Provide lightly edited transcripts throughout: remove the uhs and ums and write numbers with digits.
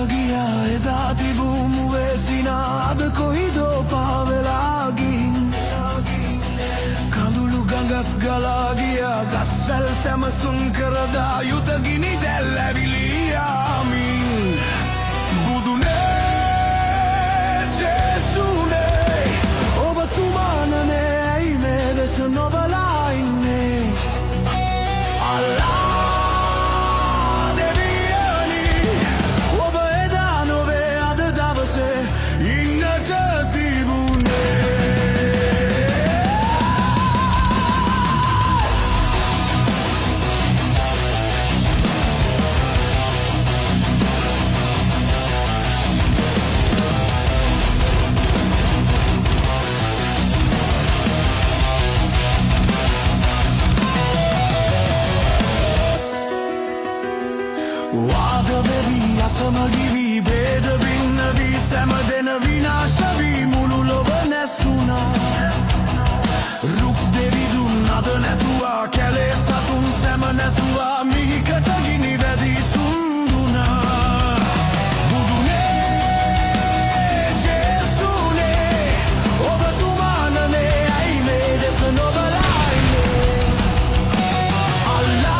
ගියා එදා තිබූ මුවේ සිනා අද කොයිදෝ පාවෙලා ගිහින් කඳුළු ගඟක් ගලා ගියා ගස්වැල් සැමසුම් කරදා යුත ගිනි දැල් ඇවිලී යාමින් බුදුනේ ජේසුනේ ඔබතුමානනේ ඇයි මේ දෙස නොබලා ඉන්නේ අල්ලා වාද වෙවි අසමගිවි ભેද බින්න වී සැම දෙන විනාශ වී මුළු ලොව නැසුණා රුක් දෙවිදුන් අද නැතුවා කැලේ සතුන් සැම නැසුවා මිහිකට ගිනි වැදී සුන්දුනා බුදුනේ ජේසුනේ ඔබතුමානනේ ඇයි මේ දෙස නොබලා ඉන්නේ අල්ලා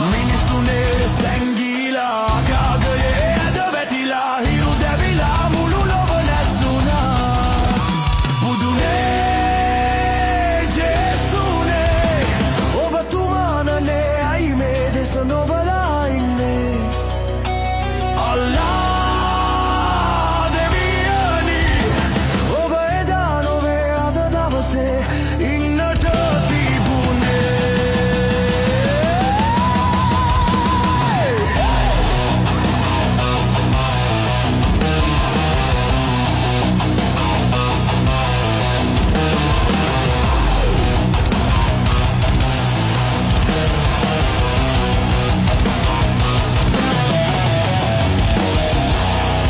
මිනිසුනේ සැංගීලා අගාගයේ ඇද වැටිලා